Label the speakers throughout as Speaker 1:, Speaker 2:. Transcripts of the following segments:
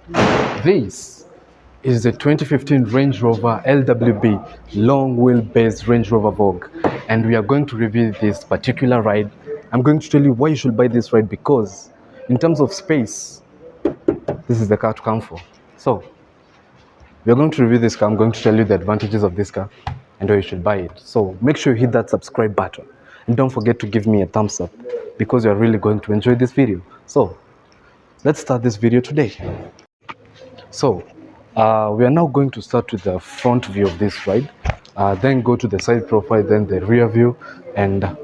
Speaker 1: This is the 2015 Range Rover LWB long wheelbase Range Rover Vogue, and we are going to review this particular ride. I'm going to tell you why you should buy this ride, because in terms of space, this is the car to come for. So we are going to review this car. I'm going to tell you the advantages of this car and why you should buy it. So make sure you hit that subscribe button and don't forget to give me a thumbs up, because you're really going to enjoy this video. So let's start this video today. So we are now going to start with the front view of this ride, then go to the side profile, then the rear view, and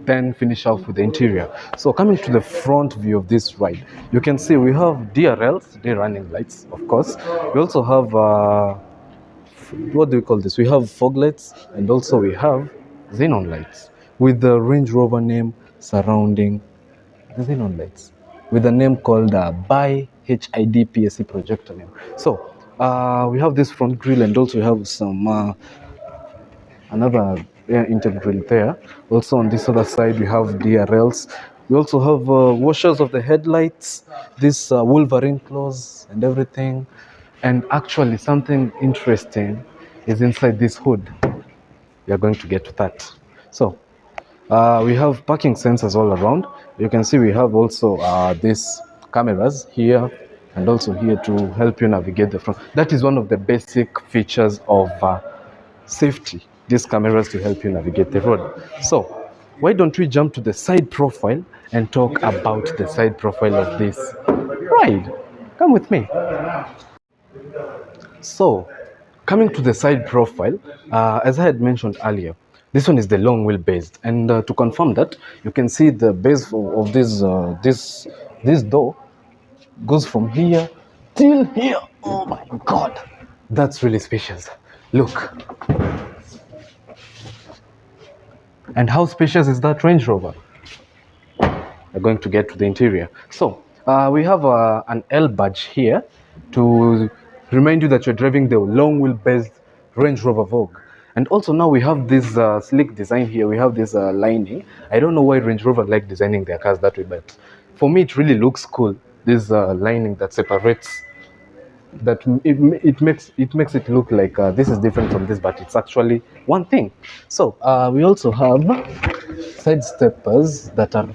Speaker 1: then finish off with the interior. So coming to the front view of this ride, you can see we have DRLs, day running lights, of course. We also have what do we call this? We have fog lights, and also we have xenon lights with the Range Rover name surrounding the xenon lights, with a name called by HID PSC projector name. So we have this front grille, and also we have some another air intake grill there. Also on this other side we have DRLs. We also have washers of the headlights, this Wolverine claws and everything. And actually something interesting is inside this hood. We are going to get to that. So we have parking sensors all around. You can see we have also these cameras here and also here to help you navigate the front. That is one of the basic features of safety, these cameras to help you navigate the road. So why don't we jump to the side profile and talk about the side profile of this ride? Come with me. So coming to the side profile, as I had mentioned earlier, this one is the long wheel based, and to confirm that, you can see the base of this door goes from here till here. Oh my god, that's really spacious. Look. And how spacious is that Range Rover? We're going to get to the interior. So we have an L badge here to remind you that you're driving the long wheelbase Range Rover Vogue. And also now we have this sleek design here. We have this lining. I don't know why Range Rover like designing their cars that way, but for me it really looks cool. This lining that separates, that it makes it look like this is different from this, but it's actually one thing. So we also have side steppers that are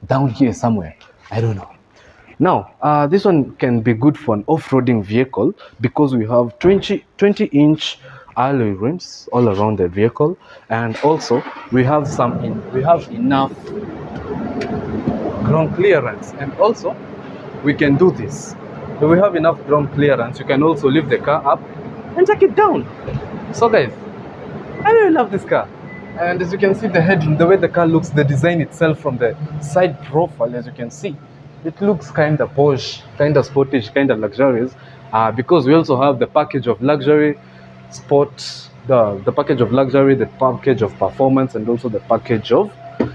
Speaker 1: down here somewhere. I don't know. Now this one can be good for an off-roading vehicle, because we have 20-inch alloy rims all around the vehicle, and also we have enough ground clearance, and also we can do this. If we have enough ground clearance, you can also lift the car up and take it down. So guys, I really love this car. And as you can see, the headroom, the way the car looks, the design itself from the side profile, as you can see, it looks kind of posh, kind of sportish, kind of luxurious, because we also have the package of luxury, sport, the package of luxury, the package of performance, and also the package of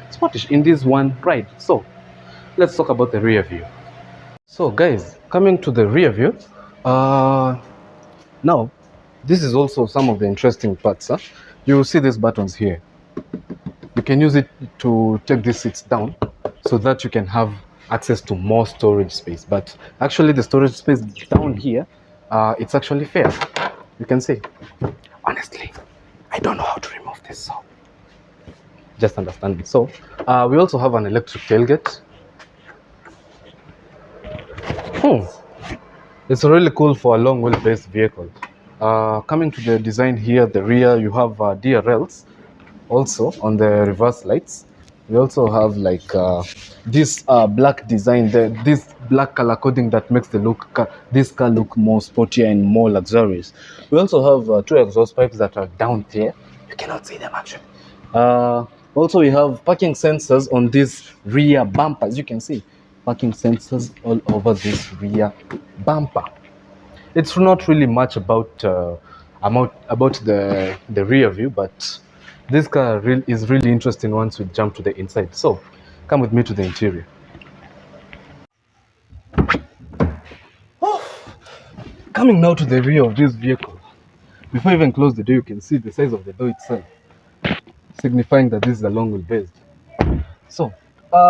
Speaker 1: sportish in this one ride. So let's talk about the rear view. So guys, coming to the rear view, now this is also some of the interesting parts. You will see these buttons here. You can use it to take these seats down so that you can have access to more storage space. But actually the storage space down here, it's actually fair. You can see. Honestly, I don't know how to remove this, so just understand it. So we also have an electric tailgate. It's really cool for a long wheelbase vehicle. Coming to the design here, the rear, you have DRLs also on the reverse lights. We also have like this black design, this black color coding that makes this car look more sportier and more luxurious. We also have two exhaust pipes that are down there. You cannot see them actually. Also we have parking sensors on this rear bumper. As you can see, parking sensors all over this rear bumper. It's not really much about the rear view, but this car is really interesting once we jump to the inside. So come with me to the interior. Coming now to the rear of this vehicle. Before I even close the door, you can see the size of the door itself, signifying that this is a long wheelbase. So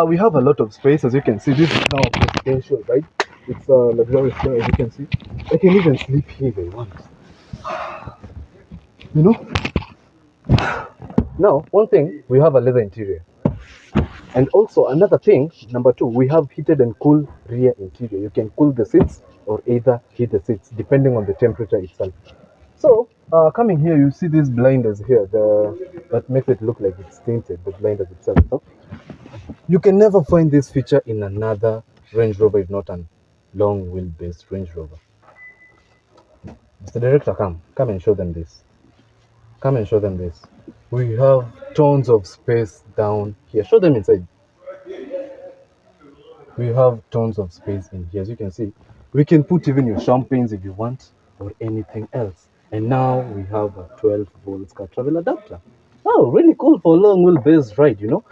Speaker 1: we have a lot of space. As you can see, this is now a presidential, right? It's a luxurious car, as you can see. I can even sleep here if I want. You know. Now, one thing, we have a leather interior. And also another thing, number two, we have heated and cool rear interior. You can cool the seats or either heat the seats depending on the temperature itself. So coming here, you see these blinders here, that makes it look like it's tinted, the blinders itself. So you can never find this feature in another Range Rover if not a long wheelbase Range Rover. Mr. Director, come and show them this. Come and show them this. We have tons of space down here. Show them inside. We have tons of space in here. As you can see, we can put even your champagnes if you want or anything else. And now we have a 12 volts car travel adapter. Oh, really cool for a long wheelbase ride, you know.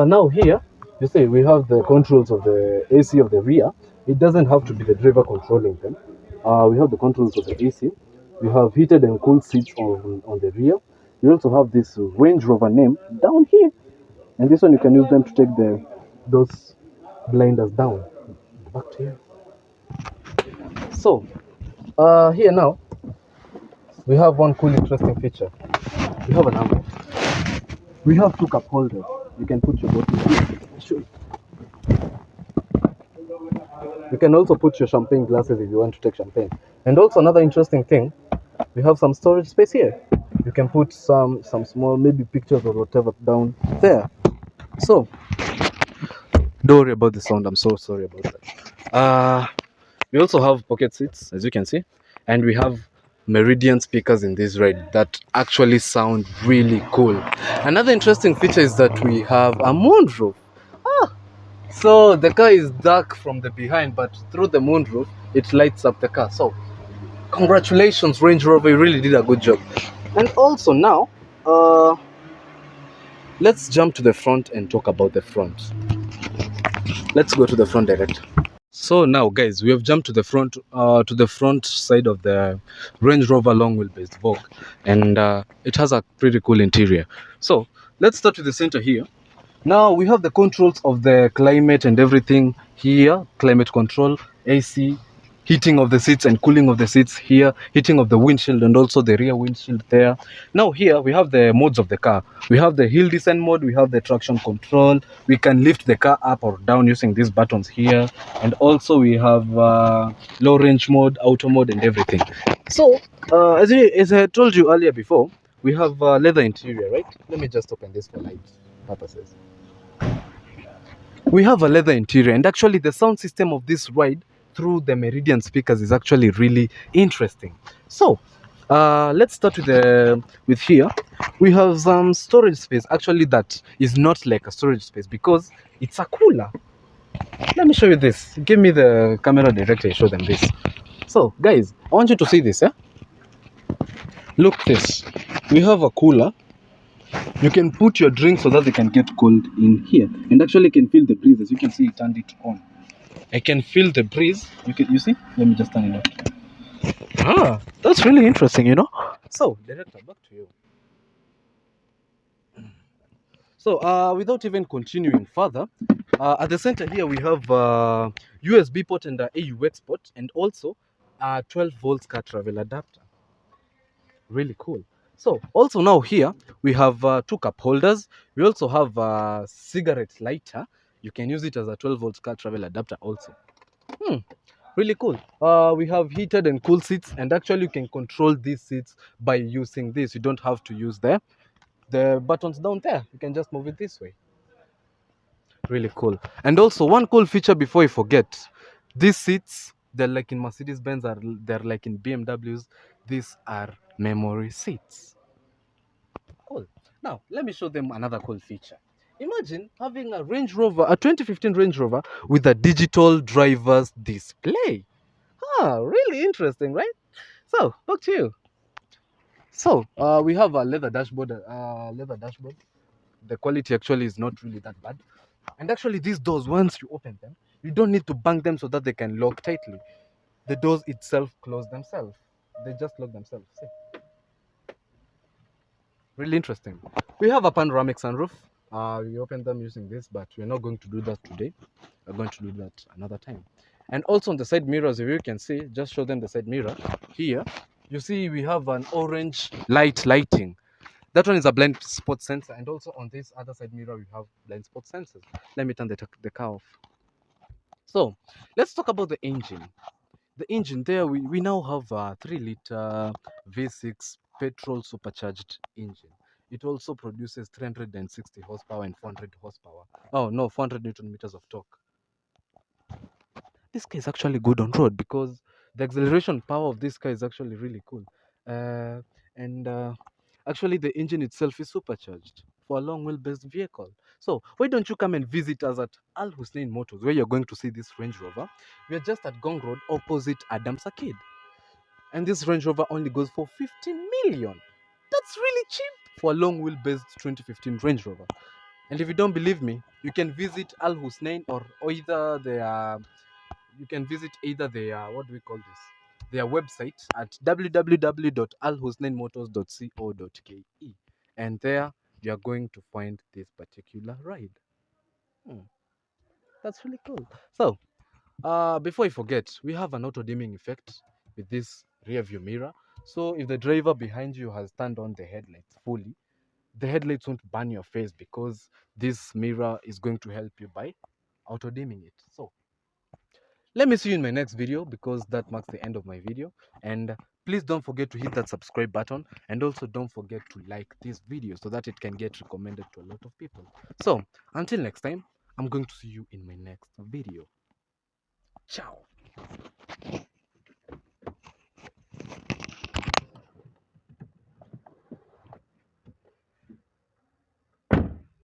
Speaker 1: Now here, you see we have the controls of the AC of the rear. It doesn't have to be the driver controlling them. We have the controls of the AC. We have heated and cooled seats on the rear. We also have this Range Rover name down here. And this one you can use them to take those blinders down. Back to you. So, here now, we have one cool interesting feature. We have an armrest. We have two cup holders. You can put your bottle here. Show you. You can also put your champagne glasses if you want to take champagne. And also another interesting thing, we have some storage space here. You can put some small maybe pictures or whatever down there. So, don't worry about the sound. I'm so sorry about that. We also have pocket seats, as you can see, and we have Meridian speakers in this ride that actually sound really cool. Another interesting feature is that we have a moonroof. So the car is dark from the behind, but through the moonroof, it lights up the car. So congratulations, Range Rover, you really did a good job. And also now, let's jump to the front and talk about the front. Let's go to the front direct. So now, guys, we have jumped to the front side of the Range Rover long wheelbase Vogue, and it has a pretty cool interior. So let's start with the center here. Now we have the controls of the climate and everything here, climate control, AC, heating of the seats and cooling of the seats here, heating of the windshield and also the rear windshield there. Now here we have the modes of the car. We have the hill descent mode, we have the traction control, we can lift the car up or down using these buttons here, and also we have low range mode, auto mode and everything. So as I told you earlier before, we have leather interior, right? Let me just open this for light purposes. We have a leather interior, and actually the sound system of this ride through the Meridian speakers is actually really interesting. So let's start with here. We have some storage space actually that is not like a storage space because it's a cooler. Let me show you this. Give me the camera director, show them this. So guys, I want you to see this. Look this. We have a cooler. You can put your drink so that they can get cold in here, and actually can feel the breeze. As you can see, it turned it on. I can feel the breeze. You see? Let me just turn it on. That's really interesting, you know. So, director, back to you. So, without even continuing further, at the center here we have USB port and AUX port, and also a 12 volts car travel adapter. Really cool. So also now here we have two cup holders. We also have a cigarette lighter. You can use it as a 12 volt car travel adapter also. Really cool. We have heated and cool seats, and actually you can control these seats by using this. You don't have to use the buttons down there. You can just move it this way. Really cool. And also one cool feature before I forget, these seats, they're like in Mercedes Benz, they're like in BMWs. These are memory seats. Cool. Now, let me show them another cool feature. Imagine having a Range Rover, a 2015 Range Rover with a digital driver's display. Really interesting, right? So, back to you. So, we have a leather dashboard. The quality actually is not really that bad. And actually, these doors, once you open them, you don't need to bang them so that they can lock tightly. The doors itself close themselves. They just lock themselves. See? Really interesting. We have a panoramic sunroof. We open them using this, but we're not going to do that today. We're going to do that another time. And also on the side mirrors, if you can see, just show them the side mirror here. You see we have an orange lighting. That one is a blind spot sensor, and also on this other side mirror we have blind spot sensors. Let me turn the car off. So let's talk about the engine. The engine there, we now have a 3-liter V6 petrol supercharged engine. It also produces 360 horsepower and 400 horsepower. Oh no, 400 newton meters of torque. This car is actually good on road because the acceleration power of this car is actually really cool. And Actually, the engine itself is supercharged for a long wheelbase vehicle. So why don't you come and visit us at Al Hussein Motors, where you're going to see this Range Rover. We are just at Gong Road, opposite Adam Sakid. And this Range Rover only goes for 15 million. That's really cheap for a long wheelbase 2015 Range Rover. And if you don't believe me, you can visit Al Hussein or either their you can visit either their what do we call this? Their website at www.alhusneinmotors.co.ke, and there you are going to find this particular ride. Hmm, that's really cool. So before I forget, we have an auto dimming effect with this rear view mirror. So if the driver behind you has turned on the headlights fully, the headlights won't burn your face because this mirror is going to help you by auto dimming it. So let me see you in my next video, because that marks the end of my video. And please don't forget to hit that subscribe button, and also don't forget to like this video so that it can get recommended to a lot of people. So until next time, I'm going to see you in my next video. Ciao.